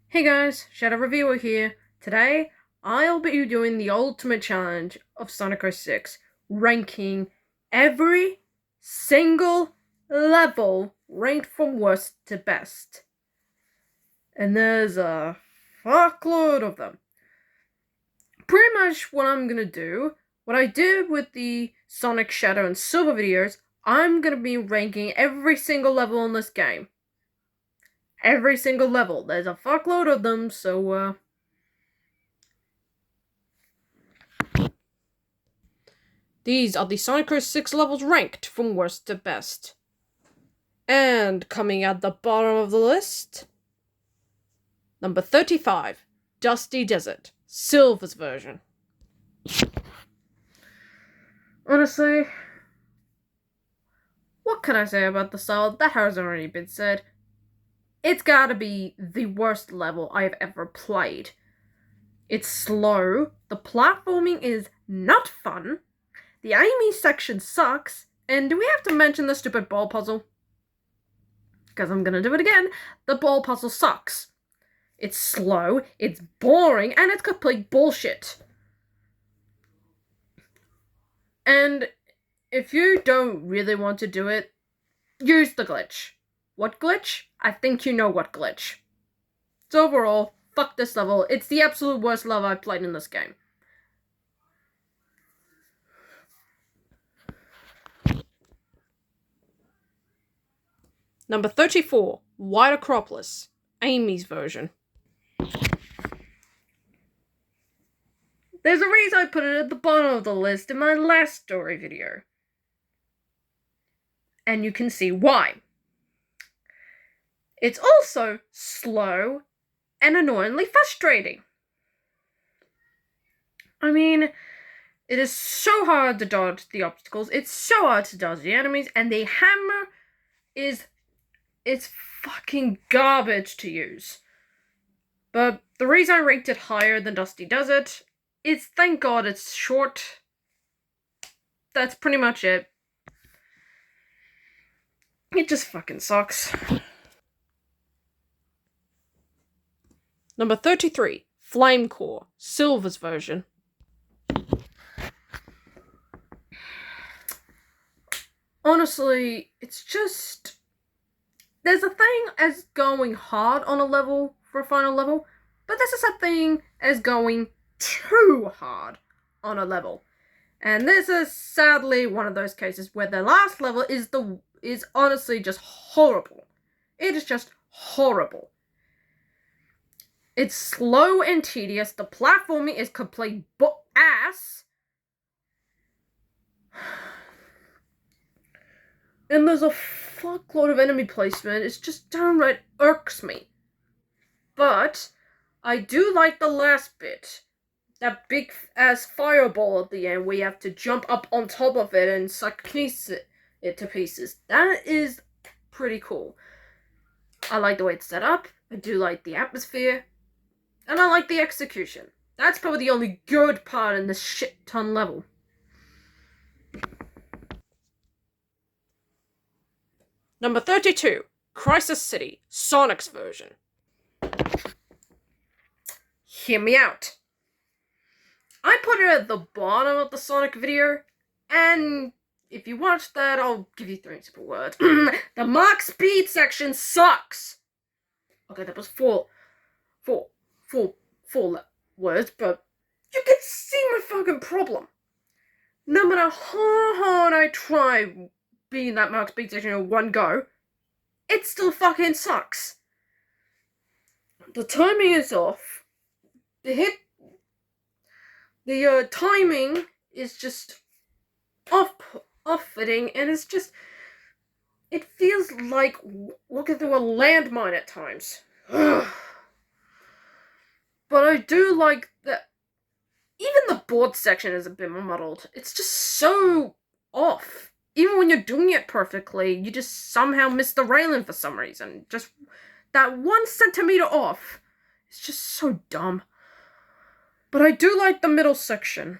Hey guys, Shadow Reviewer here. Today, I'll be doing the ultimate challenge of Sonic 06, ranking every single level ranked from worst to best. And there's a fuckload of them. Pretty much what I'm gonna do, what I did with the Sonic Shadow and Silver videos, I'm gonna be ranking every single level in this game. Every single level. There's a fuckload of them, so these are the Sonic 06 levels ranked from worst to best. And coming at the bottom of the list, number 35, Dusty Desert, Silver's version. Honestly, what can I say about the style? That has already been said. It's gotta be the worst level I've ever played. It's slow, the platforming is not fun, the Amy section sucks, and do we have to mention the stupid ball puzzle? Because I'm gonna do it again. The ball puzzle sucks. It's slow, it's boring, and it's complete bullshit. And if you don't really want to do it, use the glitch. What glitch? I think you know what glitch. So overall, fuck this level. It's the absolute worst level I've played in this game. Number 34, White Acropolis, Amy's version. There's a reason I put it at the bottom of the list in my last story video. And you can see why. It's also slow and annoyingly frustrating. I mean, it is so hard to dodge the obstacles, it's so hard to dodge the enemies, and the hammer it's fucking garbage to use. But the reason I ranked it higher than Dusty Desert is thank God it's short. That's pretty much it. It just fucking sucks. Number 33, Flame Core, Silver's version. Honestly, it's just... There's a thing as going hard on a level for a final level, but this is a thing as going too hard on a level. And this is sadly one of those cases where the last level is honestly just horrible. It is just horrible. It's slow and tedious. The platforming is complete ass. And there's a fuckload of enemy placement. It's just downright irks me. But I do like the last bit. That big ass fireball at the end where you have to jump up on top of it and squeeze it to pieces. That is pretty cool. I like the way it's set up. I do like the atmosphere. And I like the execution. That's probably the only good part in this shit ton level. Number 32, Crisis City, Sonic's version. Hear me out. I put it at the bottom of the Sonic video, and if you watch that, I'll give you 3 simple words. The Mach Speed section sucks. Okay, that was four words, but you can see my fucking problem. No matter how hard I try being that Mach Speed section in one go, it still fucking sucks. The timing is off. The timing is just off-fitting, and it's just, it feels like looking through a landmine at times. But I do like that even the board section is a bit muddled. It's just so off. Even when you're doing it perfectly, you just somehow miss the railing for some reason. Just that 1 centimeter off. It's just so dumb. But I do like the middle section.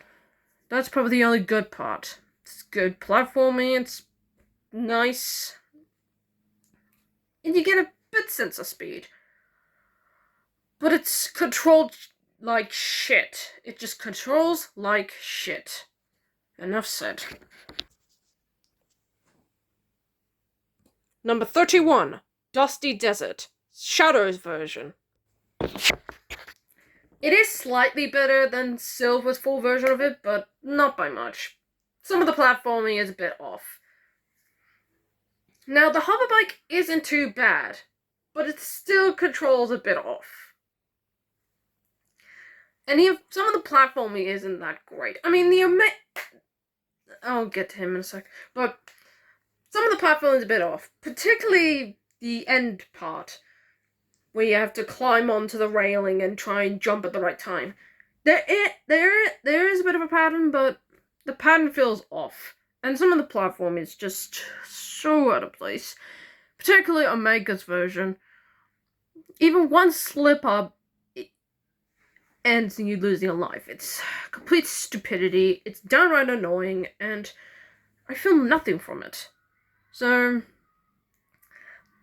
That's probably the only good part. It's good platforming, it's nice. And you get a bit sense of speed. but it's controlled like shit. It just controls like shit. Enough said. Number 31, Dusty Desert, Shadow's version. It is slightly better than Silver's full version of it, but not by much. Some of the platforming is a bit off. Now, the hoverbike isn't too bad, but it still controls a bit off. And some of the platforming isn't that great. I mean, I'll get to him in a sec. But some of the platforming is a bit off. Particularly the end part, where you have to climb onto the railing and try and jump at the right time. There is a bit of a pattern, but the pattern feels off. And some of the platform is just so out of place. Particularly Omega's version. Even one slip up ends in you losing a life. It's complete stupidity. It's downright annoying, and I feel nothing from it. So,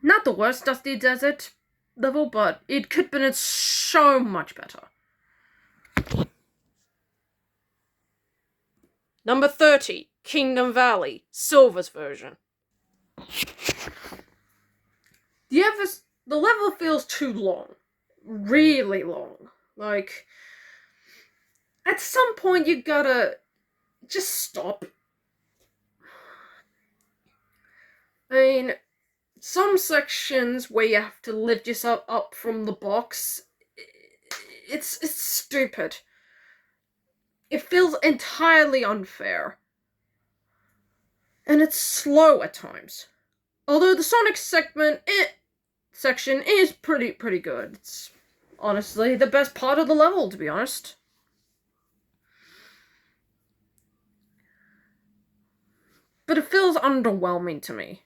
not the worst Dusty Desert level, but it could have been so much better. Number 30, Kingdom Valley, Silver's version. The level feels too long. Really long. Like, at some point you gotta just stop. I mean, some sections where you have to lift yourself up from the box, it's stupid. It feels entirely unfair. And it's slow at times. Although the Sonic section is pretty good. It's honestly the best part of the level, to be honest. But it feels underwhelming to me.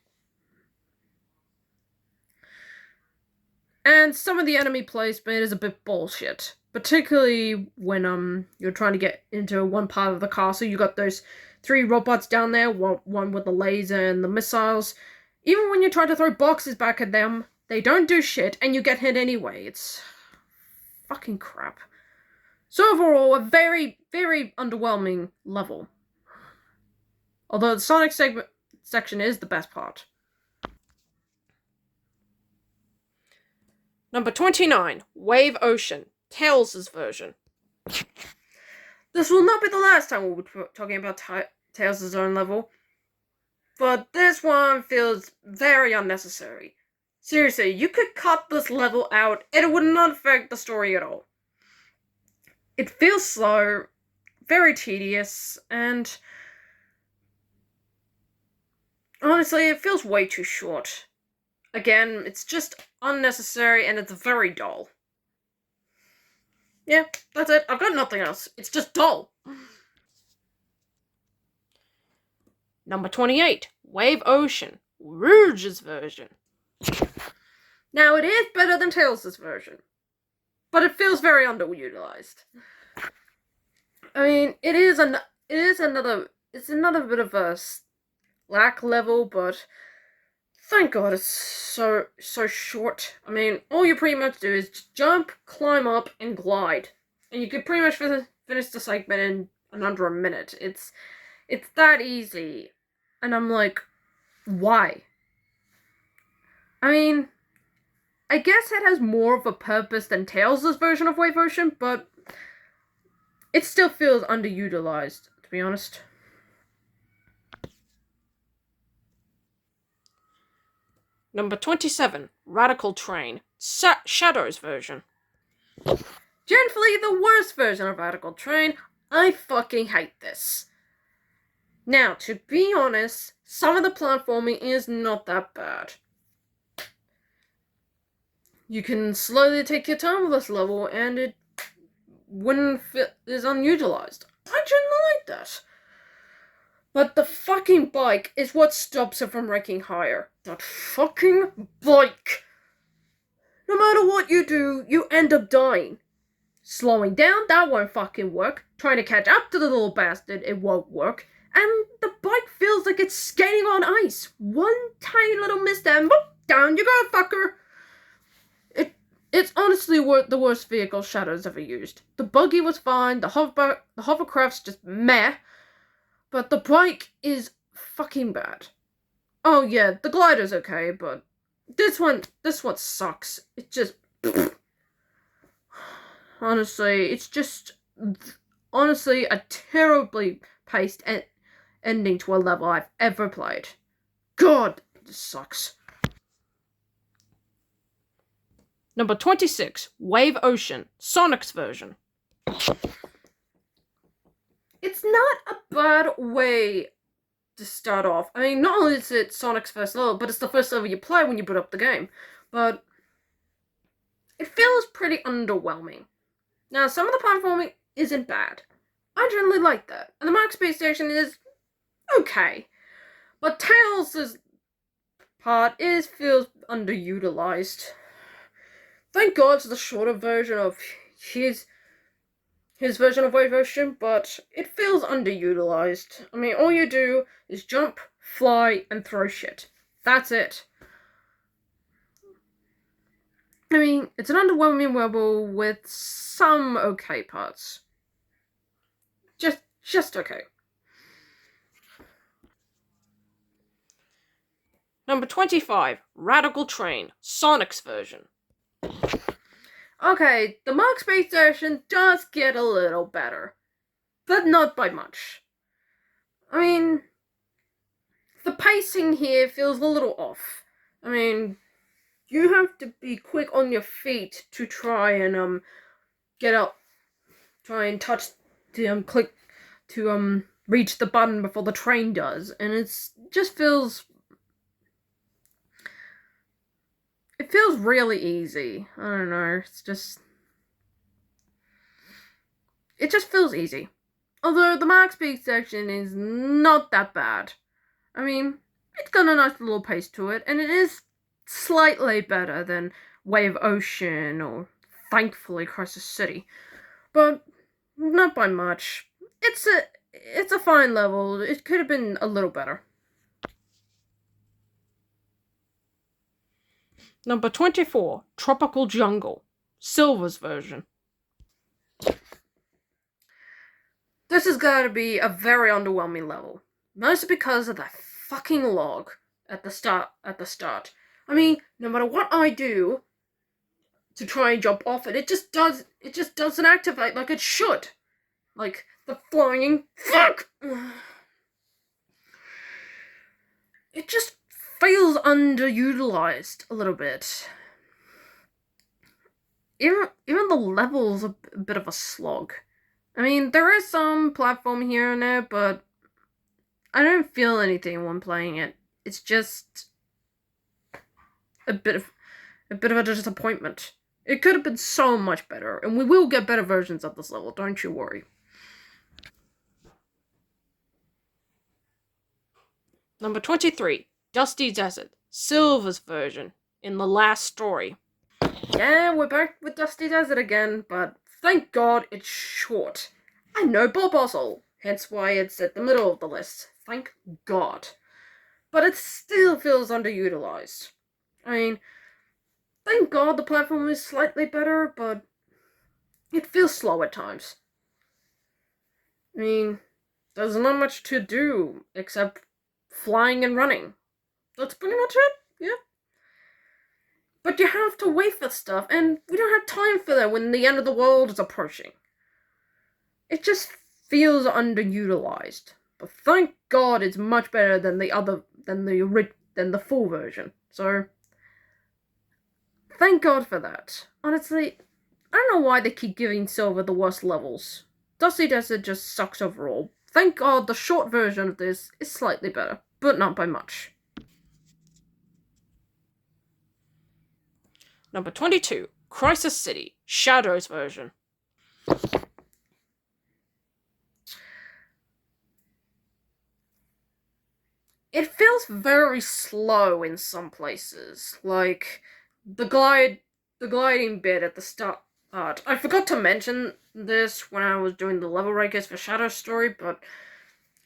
And some of the enemy placement is a bit bullshit. Particularly when you're trying to get into one part of the castle. You got those 3 robots down there, one with the laser and the missiles. Even when you try to throw boxes back at them, they don't do shit, and you get hit anyway. It's fucking crap. So overall, a very, very underwhelming level. Although the Sonic section is the best part. Number 29, Wave Ocean, Tails' version. This will not be the last time we'll be talking about Tails' own level, but this one feels very unnecessary. Seriously, you could cut this level out and it would not affect the story at all. It feels slow, very tedious, and honestly, it feels way too short. Again, it's just unnecessary and it's very dull. Yeah, that's it. I've got nothing else. It's just dull. Number 28, Wave Ocean, Rouge's version. Now, it is better than Tails' version, but it feels very underutilized. I mean, it's another bit of a slack level, but thank God it's so short. I mean, all you pretty much do is jump, climb up, and glide. And you could pretty much finish the segment in under a minute. It's that easy. And I'm like, why? I mean, I guess it has more of a purpose than Tails' version of Wave Ocean, but it still feels underutilized, to be honest. Number 27, Radical Train, Shadow's version. Generally, the worst version of Radical Train. I fucking hate this. Now, to be honest, some of the platforming is not that bad. You can slowly take your time with this level, and it wouldn't feel is unutilized. I generally like that. But the fucking bike is what stops it from ranking higher. That fucking bike! No matter what you do, you end up dying. Slowing down, that won't fucking work. Trying to catch up to the little bastard, it won't work. And the bike feels like it's skating on ice. One tiny little misstep, and whoop, down you go, fucker. It's honestly honestly the worst vehicle Shadow's ever used. The buggy was fine, the hovercraft's just meh, but the bike is fucking bad. Oh yeah, the glider's okay, but this one sucks. It just honestly, it's just honestly a terribly paced ending to a level I've ever played. God, this sucks. Number 26, Wave Ocean, Sonic's version. It's not a bad way to start off. I mean, not only is it Sonic's first level, but it's the first level you play when you boot up the game. But it feels pretty underwhelming. Now, some of the platforming isn't bad. I generally like that. And the Max Space Station is okay. But Tails' part feels underutilized. Thank God it's the shorter version of his version of Wave Ocean, but it feels underutilized. I mean, all you do is jump, fly, and throw shit. That's it. I mean, it's an underwhelming level with some okay parts. Just okay. Number 25, Radical Train, Sonic's version. Okay, the Max Space Station does get a little better, but not by much. I mean, the pacing here feels a little off. I mean, you have to be quick on your feet to try and get up, try and touch the click to reach the button before the train does, and it just feels really easy. I don't know, it just feels easy. Although the Max Peak section is not that bad. I mean, it's got a nice little pace to it, and it is slightly better than Wave Ocean or, thankfully, Crisis City. But not by much. It's a fine level. It could have been a little better. Number 24, Tropical Jungle, Silver's version. This has got to be a very underwhelming level, mostly because of that fucking log at the start. I mean, no matter what I do to try and jump off it, it just doesn't activate like it should. Like the flying fuck. It just feels underutilized a little bit. Even the level's a bit of a slog. I mean, there is some platform here and there, but I don't feel anything when playing it. It's just a bit of a disappointment. It could have been so much better, and we will get better versions of this level, don't you worry. Number 23, Dusty Desert, Silver's version, in the last story. Yeah, we're back with Dusty Desert again, but thank God it's short. And no Bob Bossel, hence why it's at the middle of the list. Thank God. But it still feels underutilized. I mean, thank God the platform is slightly better, but it feels slow at times. I mean, there's not much to do except flying and running. That's pretty much it, yeah. But you have to wait for stuff, and we don't have time for that when the end of the world is approaching. It just feels underutilized. But thank God it's much better than the full version. So thank God for that. Honestly, I don't know why they keep giving Silver the worst levels. Dusty Desert just sucks overall. Thank God the short version of this is slightly better, but not by much. Number 22, Crisis City, Shadow's version. It feels very slow in some places, like the gliding bit at the start. I forgot to mention this when I was doing the level rankings for Shadow Story, but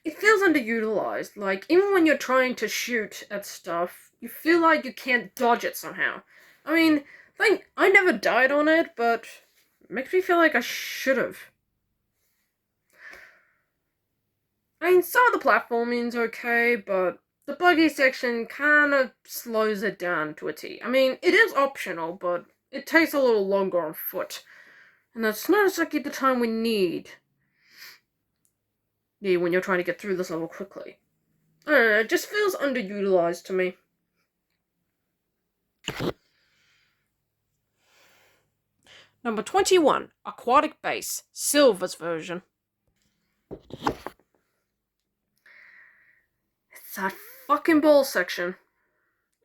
it feels underutilized. Like, even when you're trying to shoot at stuff, you feel like you can't dodge it somehow. I mean, I never died on it, but it makes me feel like I should have. I mean, some of the platforming's okay, but the buggy section kind of slows it down to a T. I mean, it is optional, but it takes a little longer on foot. And that's not exactly the time we need. Yeah, when you're trying to get through this level quickly. I don't know, it just feels underutilized to me. Number 21, Aquatic Base, Silver's version. It's that fucking ball section.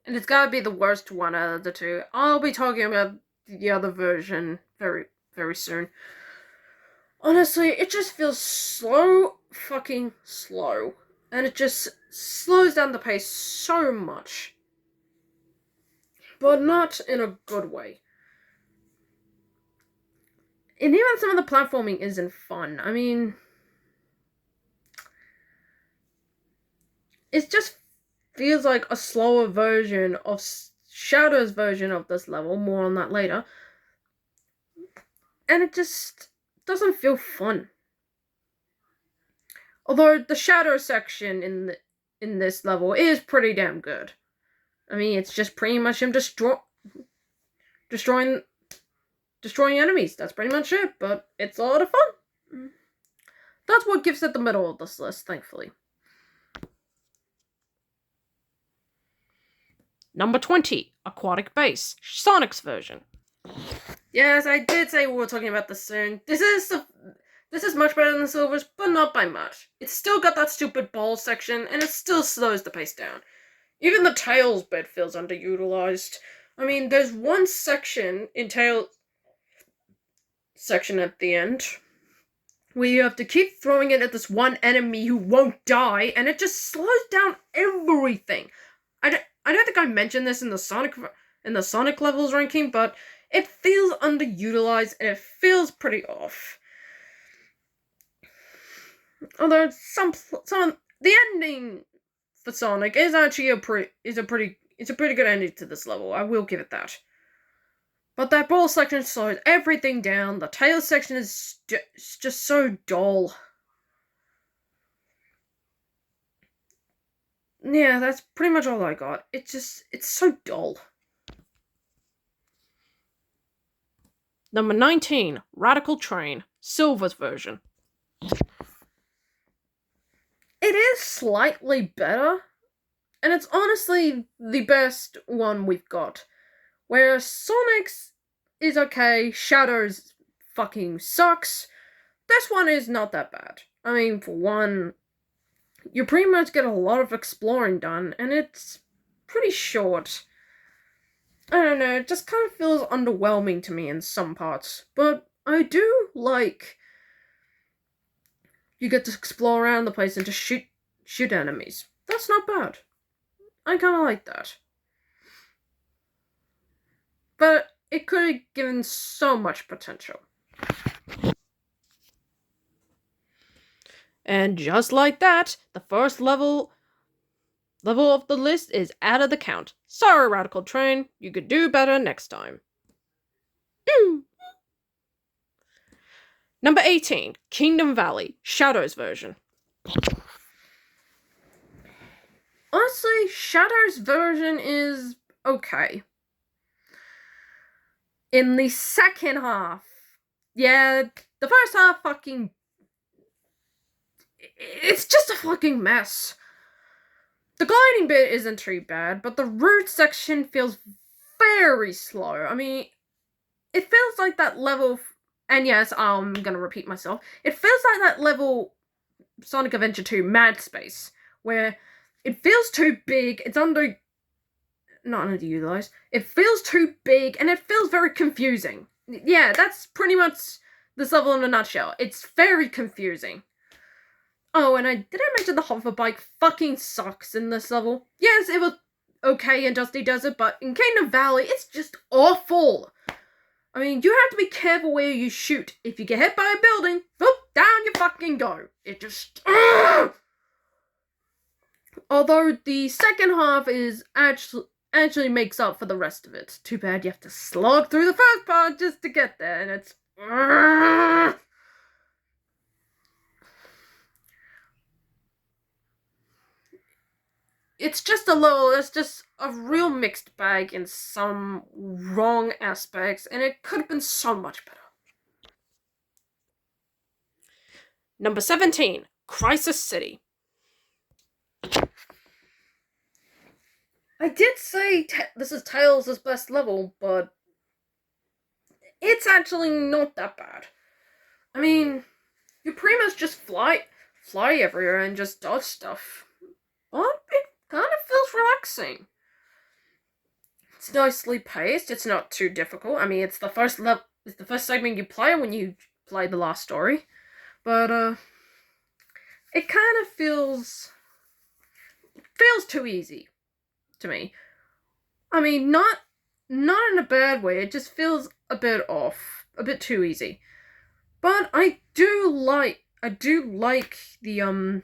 And it's gotta be the worst one out of the two. I'll be talking about the other version very, very soon. Honestly, it just feels fucking slow. And it just slows down the pace so much. But not in a good way. And even some of the platforming isn't fun. I mean, it just feels like a slower version of Shadow's version of this level. More on that later. And it just doesn't feel fun. Although the Shadow section in this level is pretty damn good. I mean, it's just pretty much him destroying enemies. That's pretty much it, but it's a lot of fun. That's what gives it the middle of this list, thankfully. Number 20, Aquatic Base, Sonic's version. Yes, I did say we were talking about this soon. This is much better than Silver's, but not by much. It's still got that stupid ball section, and it still slows the pace down. Even the Tails bit feels underutilized. I mean, there's one section in Tails section at the end where you have to keep throwing it at this one enemy who won't die, and it just slows down everything. I don't think I mentioned this in the Sonic levels ranking, but it feels underutilized and it feels pretty off. Although some the ending for Sonic is actually a pretty good ending to this level. I will give it that. But that ball section slows everything down. The Tails section is just so dull. Yeah, that's pretty much all I got. It's so dull. Number 19, Radical Train, Silver's version. It is slightly better, and it's honestly the best one we've got. Whereas Sonic's is okay, Shadow's fucking sucks. This one is not that bad. I mean, for one, you pretty much get a lot of exploring done, and it's pretty short. I don't know, it just kind of feels underwhelming to me in some parts. But I do like you get to explore around the place and just shoot enemies. That's not bad. I kind of like that. But it could have given so much potential. And just like that, the first level of the list is out of the count. Sorry, Radical Train, you could do better next time. Number 18, Kingdom Valley, Shadow's version. Honestly, Shadow's version is okay. In the second half, yeah, the first half it's just a fucking mess. The gliding bit isn't too bad, but the route section feels very slow. I mean, it feels like that level, and yes, I'm gonna repeat myself, it feels like that level Sonic Adventure 2 Mad Space, where it feels too big, not underutilized, it feels too big, and it feels very confusing. Yeah, that's pretty much this level in a nutshell. It's very confusing. Oh, and did I mention the hover bike fucking sucks in this level? Yes, it was okay in Dusty Desert, but in Kingdom Valley, it's just awful. I mean, you have to be careful where you shoot. If you get hit by a building, whoop, down you fucking go. It just... Although the second half is actually... actually makes up for the rest of it. Too bad you have to slog through the first part just to get there, and it's... It's just a real mixed bag in some wrong aspects, and it could have been so much better. Number 17, Crisis City. I did say this is Tails' best level, but it's actually not that bad. I mean, you pretty much just fly everywhere and just dodge stuff. But it kind of feels relaxing. It's nicely paced. It's not too difficult. I mean, it's the first segment you play when you play the last story. But it kind of feels too easy to me. I mean, not in a bad way. It just feels a bit off, a bit too easy. But I do like the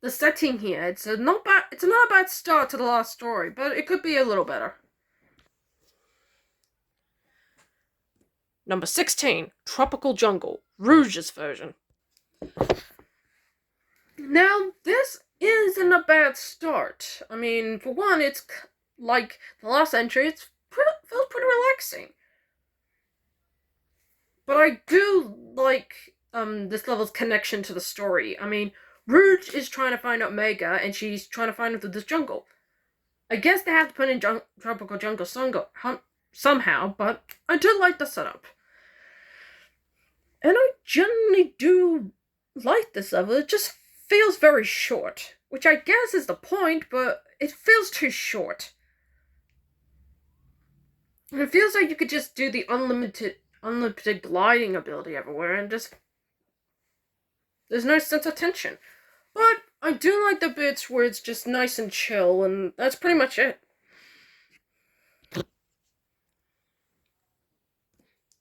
setting here. It's not a bad start to the last story, but it could be a little better. Number 16, Tropical Jungle, Rouge's version. Now, this isn't a bad start. I mean, for one, it's like the last entry, it feels pretty relaxing. But I do like this level's connection to the story. I mean, Rouge is trying to find Omega, and she's trying to find him through this jungle. I guess they have to put in Tropical Jungle somehow, but I do like the setup. And I generally do like this level. It just feels very short, which I guess is the point, but it feels too short. And it feels like you could just do the unlimited gliding ability everywhere and just... there's no sense of tension. But I do like the bits where it's just nice and chill, and that's pretty much it.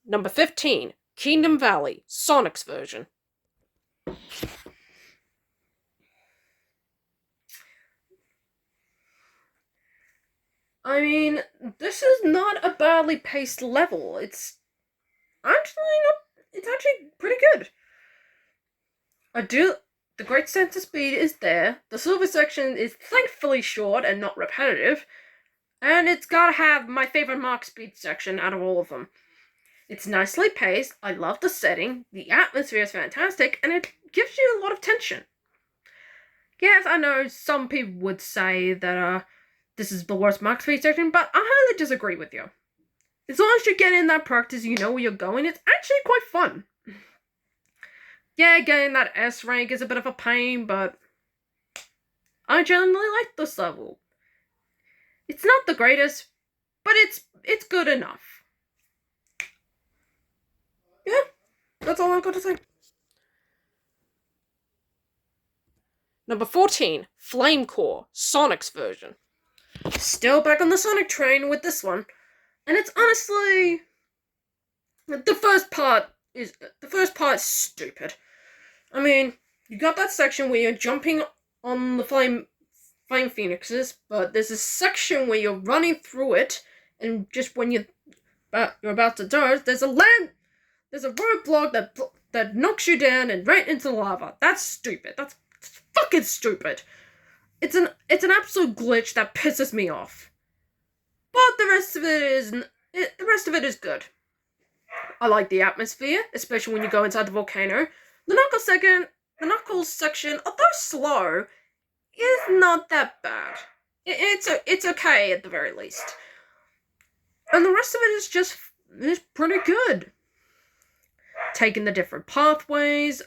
Number 15, Kingdom Valley, Sonic's version. I mean, this is not a badly paced level. It's actually pretty good. The great sense of speed is there. The silver section is thankfully short and not repetitive. And it's gotta have my favorite Mach speed section out of all of them. It's nicely paced, I love the setting, the atmosphere is fantastic, and it gives you a lot of tension. Yes, I know some people would say that this is the worst Mach speed section, but I highly disagree with you. As long as you get in that practice, you know where you're going, it's actually quite fun. Yeah, getting that S rank is a bit of a pain, but I generally like this level. It's not the greatest, but it's good enough. Yeah, that's all I've got to say. Number 14, Flame Core, Sonic's version. Still back on the Sonic train with this one. And it's honestly... The first part is stupid. I mean, you got that section where you're jumping on the flame phoenixes, but there's a section where you're running through it, and just when you're about to dodge, there's a roadblock that knocks you down and right into the lava. That's stupid. That's fucking stupid. It's an absolute glitch that pisses me off. But the rest of it is good. I like the atmosphere, especially when you go inside the volcano. The Knuckles section, although slow, is not that bad. It's okay at the very least. And the rest of it is pretty good. Taking the different pathways,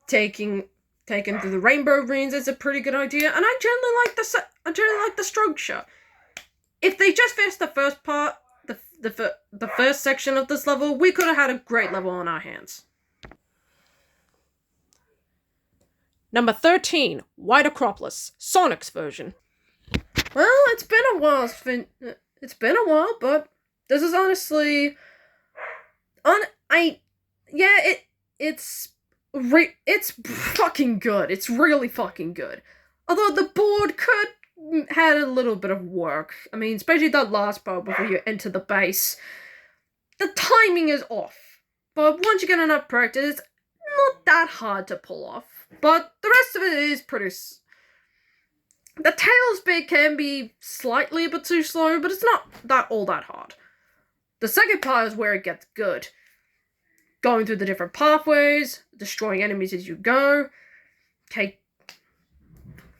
taking through the rainbow rings is a pretty good idea, and I generally like the structure. If they just finished the first part, the first section of this level, we could have had a great level on our hands. Number 13, White Acropolis, Sonic's version. Well, it's been a while, but this is honestly, it's fucking good. It's really fucking good. Although the board could had a little bit of work. I mean, especially that last part before you enter the base. The timing is off. But once you get enough practice, not that hard to pull off. But the rest of it is pretty... The tails bit can be slightly a bit too slow, but it's not all that hard. The second part is where it gets good. Going through the different pathways, destroying enemies as you go,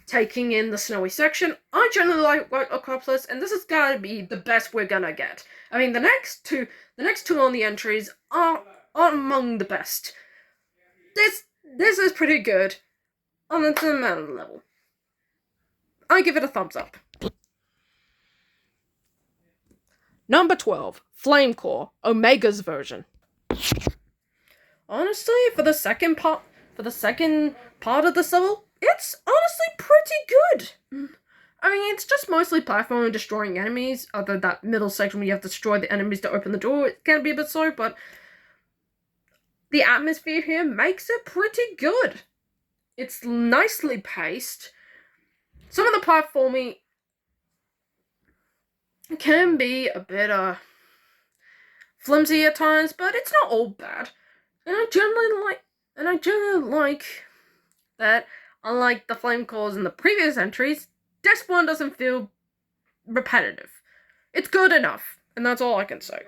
taking in the snowy section. I generally like Acropolis, and this has got to be the best we're gonna get. I mean, the next two on the entries are among the best. This is pretty good on the amount level. I give it a thumbs up. Number 12, Flame Core, Omega's version. Honestly, for the second part of this level, it's honestly pretty good. I mean, it's just mostly platforming and destroying enemies, other than that middle section where you have to destroy the enemies to open the door. It can be a bit slow, but the atmosphere here makes it pretty good. It's nicely paced. Some of the platforming can be a bit flimsy at times, but it's not all bad. And I generally like that, unlike the flame cores in the previous entries, this one doesn't feel repetitive. It's good enough, and that's all I can say.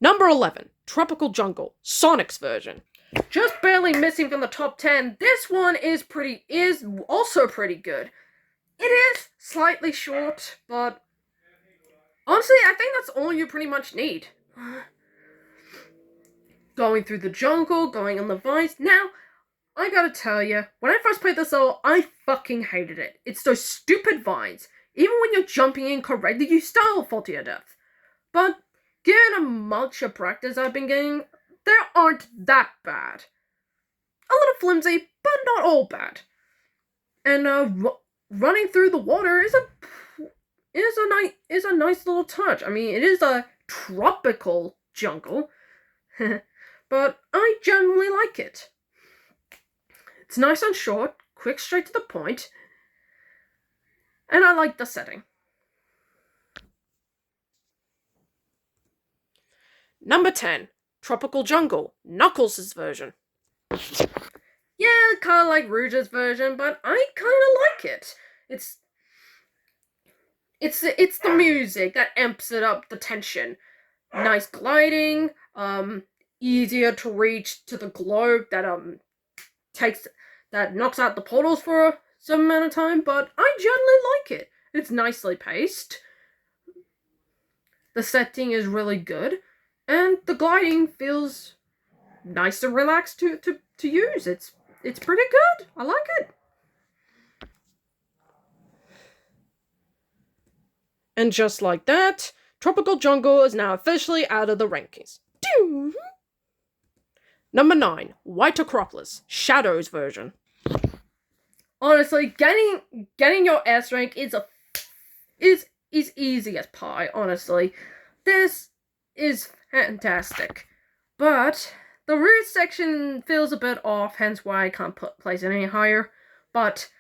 Number 11, Tropical Jungle, Sonic's version. Just barely missing from the top 10, this one is also pretty good. It is slightly short, but honestly, I think that's all you pretty much need. Going through the jungle, going on the vines. Now, I gotta tell you, when I first played this level, I fucking hated it. It's those stupid vines. Even when you're jumping in correctly, you still fall to your death. But given a much of practice I've been getting, they aren't that bad. A little flimsy, but not all bad. And running through the water is a nice little touch. I mean, it is a tropical jungle, but I generally like it. It's nice and short, quick, straight to the point, and I like the setting. Number 10, Tropical Jungle, Knuckles' version. Yeah, kind of like Rouge's version, but I kind of like it. It's the music that amps it up, the tension. Nice gliding, easier to reach to the globe that knocks out the portals for some amount of time, but I generally like it. It's nicely paced. The setting is really good, and the gliding feels nice and relaxed to use. It's pretty good. I like it. And just like that, Tropical Jungle is now officially out of the rankings. Number 9, White Acropolis, Shadow's version. Honestly, getting your S rank is easy as pie, honestly. This is fantastic. But the root section feels a bit off, hence why I can't place it any higher. But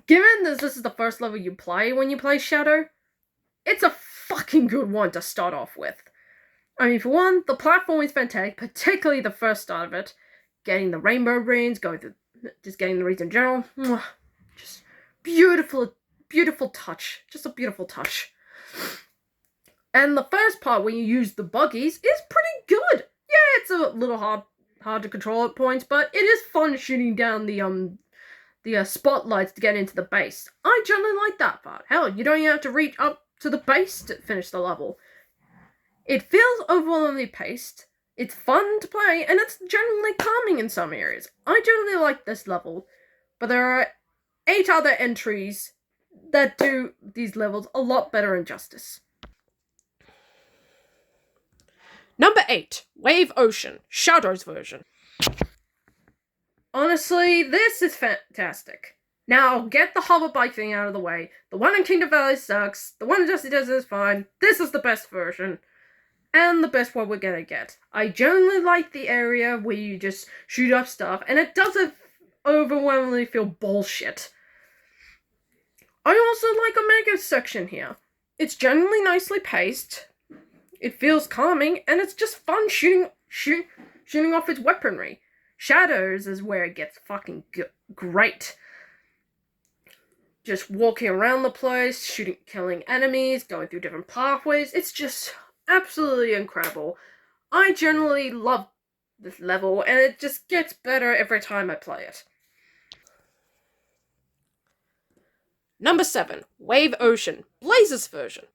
given this is the first level you play when you play Shadow, it's a fucking good one to start off with. I mean, for one, the platform is fantastic, particularly the first start of it. Getting the rainbow rings, just getting the rings in general. Just beautiful touch. Just a beautiful touch. And the first part, when you use the buggies, is pretty good. Yeah, it's a little hard to control at points, but it is fun shooting down the spotlights to get into the base. I generally like that part. Hell, you don't even have to reach up to the base to finish the level. It feels overwhelmingly paced, it's fun to play, and it's generally calming in some areas. I generally like this level, but there are 8 other entries that do these levels a lot better in justice. Number 8, Wave Ocean, Shadow's version. Honestly, this is fantastic. Now, get the hover bike thing out of the way. The one in Kingdom Valley sucks. The one in Dusty Desert is fine. This is the best version. And the best one we're gonna get. I generally like the area where you just shoot up stuff, and it does it overwhelmingly feel bullshit. I also like Omega's section here. It's generally nicely paced, it feels calming, and it's just fun shooting off its weaponry. Shadows is where it gets fucking great. Just walking around the place, killing enemies, going through different pathways. It's just absolutely incredible. I generally love this level, and it just gets better every time I play it. Number 7, Wave Ocean, Blaze's version.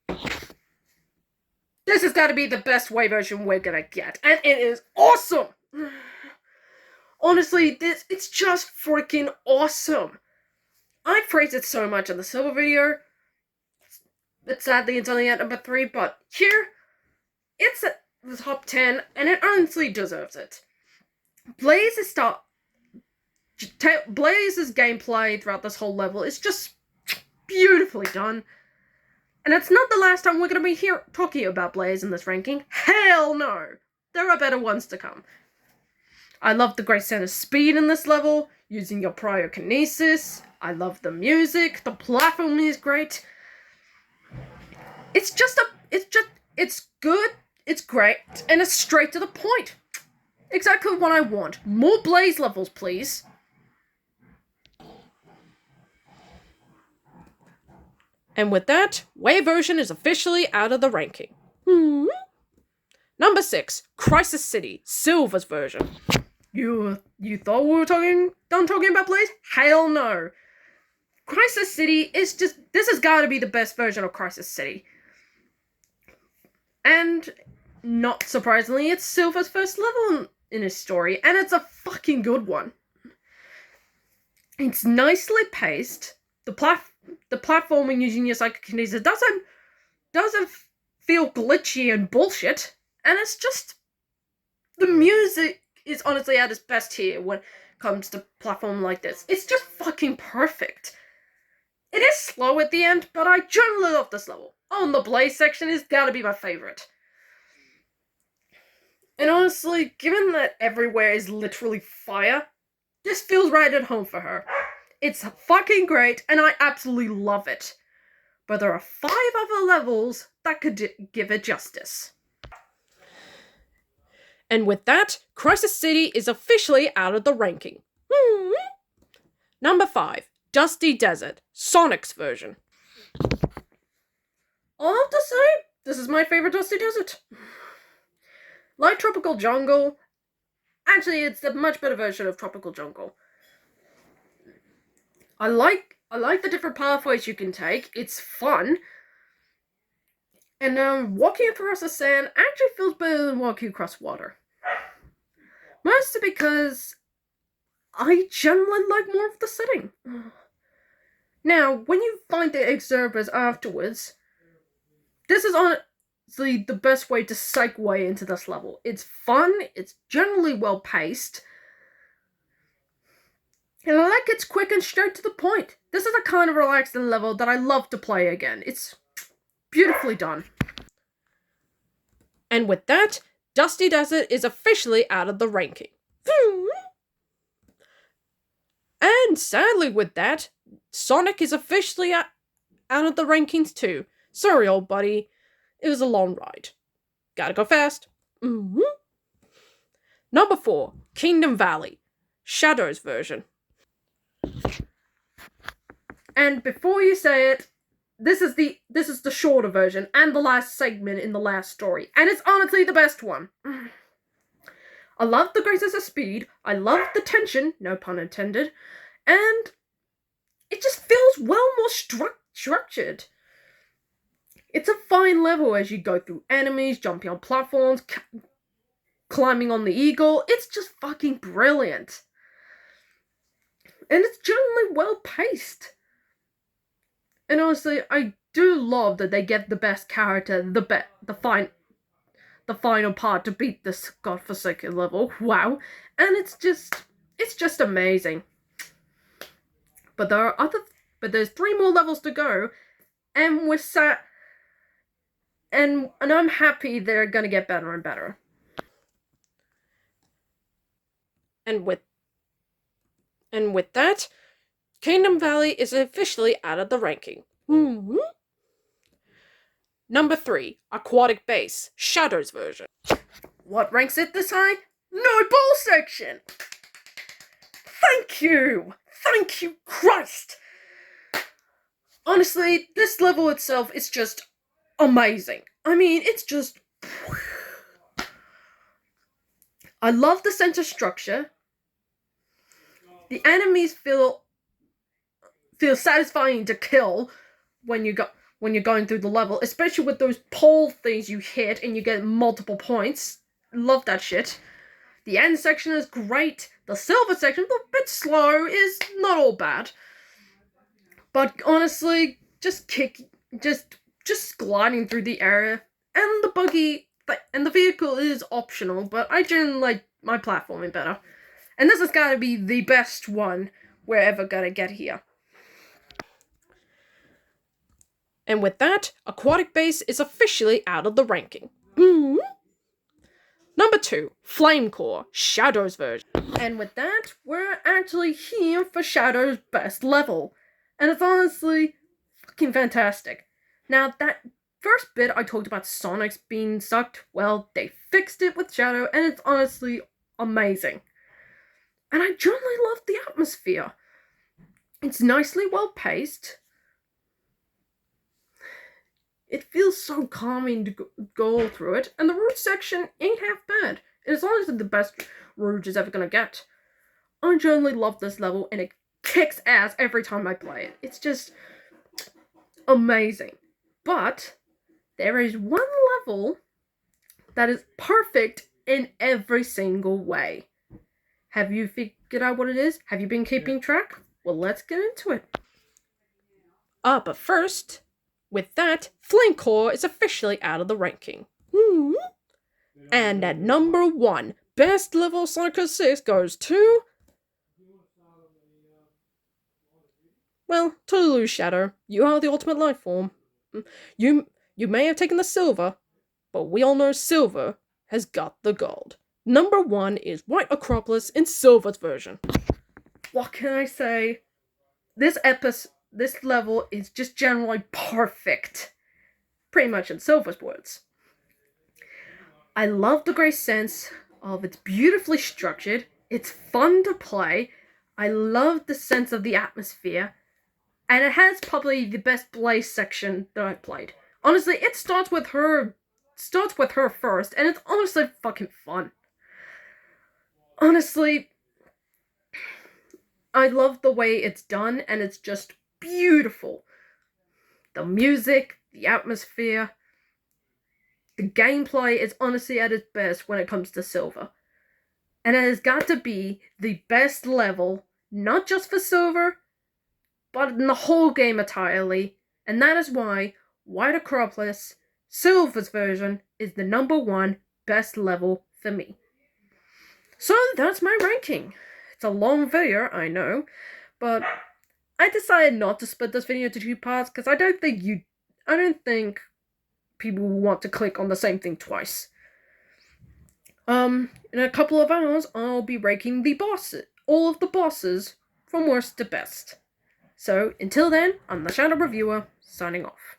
This has got to be the best Wave Ocean we're gonna get, and it is awesome! Honestly, it's just freaking awesome. I praised it so much in the Silver video, but sadly it's only at number 3, but here, it's at the top 10, and it honestly deserves it. Blaze's gameplay throughout this whole level is just beautifully done. And it's not the last time we're going to be talking about Blaze in this ranking. Hell no! There are better ones to come. I love the great sense of speed in this level, using your pyrokinesis. I love the music. The platform is great. It's good, it's great, and it's straight to the point. Exactly what I want. More Blaze levels, please. And with that, Wave Ocean is officially out of the ranking. Number 6, Crisis City, Silver's version. You thought we were done talking about Blaze? Hell no. Crisis City is this has gotta be the best version of Crisis City. And, not surprisingly, it's Silver's first level in his story, and it's a fucking good one. It's nicely paced. The platforming using your psychokinesis doesn't feel glitchy and bullshit, and it's just the music is honestly at its best here when it comes to platform like this. It's just fucking perfect. It is slow at the end, but I generally love this level. Oh, and the Blaze section is gotta be my favorite. And honestly, given that everywhere is literally fire, this feels right at home for her. It's fucking great, and I absolutely love it. But there are 5 other levels that could give it justice. And with that, Crisis City is officially out of the ranking. Number 5, Dusty Desert, Sonic's version. I'll have to say, this is my favorite Dusty Desert. Like Tropical Jungle, actually it's a much better version of Tropical Jungle. I like the different pathways you can take. It's fun. And walking across the sand actually feels better than walking across water. Mostly because I generally like more of the setting. Now, when you find the observers afterwards, this is honestly the best way to segue into this level. It's fun, it's generally well paced, and I like it's quick and straight to the point. This is a kind of relaxing level that I love to play again. It's beautifully done. And with that, Dusty Desert is officially out of the ranking. And sadly with that, Sonic is officially out of the rankings too. Sorry, old buddy. It was a long ride. Gotta go fast. Number 4, Kingdom Valley, Shadow's version. And before you say it, this is the shorter version and the last segment in the last story, and it's honestly the best one. I love the graces of speed, I love the tension, no pun intended, and it just feels well more structured. It's a fine level as you go through enemies, jumping on platforms, climbing on the eagle. It's just fucking brilliant. And it's generally well paced. And honestly, I do love that they get the best character, the final part to beat this godforsaken level. Wow. And it's just amazing. But there's 3 more levels to go, and and I'm happy they're gonna get better and better. And And with that, Kingdom Valley is officially out of the ranking. Number 3, Aquatic Base, Shadows version. What ranks it this time? No ball section! Thank you! Thank you, Christ! Honestly, this level itself is just amazing. I mean, it's just... I love the center structure. The enemies feel satisfying to kill when you're going through the level, especially with those pole things you hit and you get multiple points. Love that shit. The end section is great. The silver section, a bit slow, is not all bad. But honestly, just gliding through the area, and the buggy and the vehicle is optional, but I generally like my platforming better. And this has gotta be the best one we're ever gonna get here. And with that, Aquatic Base is officially out of the ranking. Number 2, Flame Core, Shadows version. And with that, we're actually here for Shadow's best level. And it's honestly fucking fantastic. Now, that first bit I talked about Sonic's being sucked, well, they fixed it with Shadow, and it's honestly amazing. And I generally love the atmosphere. It's nicely well paced. It feels so calming to go through it, and the Rouge section ain't half bad. It's honestly the best Rouge is ever gonna get. I generally love this level, and it kicks ass every time I play it. It's just amazing. But there is one level that is perfect in every single way. Have you figured out what it is? Have you been keeping track? Well, let's get into it. But first, with that, Flame Core is officially out of the ranking. And at number 1, best level Sonic 06 goes to... well, to Lulu Shadow. You are the ultimate life form. You may have taken the silver, but we all know silver has got the gold. Number 1 is White Acropolis in Silver's version. What can I say? This level is just generally perfect. Pretty much in Silver's words. I love the great sense of it's beautifully structured. It's fun to play. I love the sense of the atmosphere. And it has probably the best Blaze section that I've played. Honestly, it starts with her first, and it's honestly fucking fun. Honestly, I love the way it's done, and it's just beautiful. The music, the atmosphere, the gameplay is honestly at its best when it comes to Silver. And it has got to be the best level, not just for Silver, but in the whole game entirely. And that is why White Acropolis, Silver's version, is the number 1 best level for me. So that's my ranking. It's a long video, I know, but I decided not to split this video into 2 parts because I don't think people will want to click on the same thing twice. In a couple of hours, I'll be ranking all of the bosses from worst to best. So, until then, I'm the Shadow Reviewer, signing off.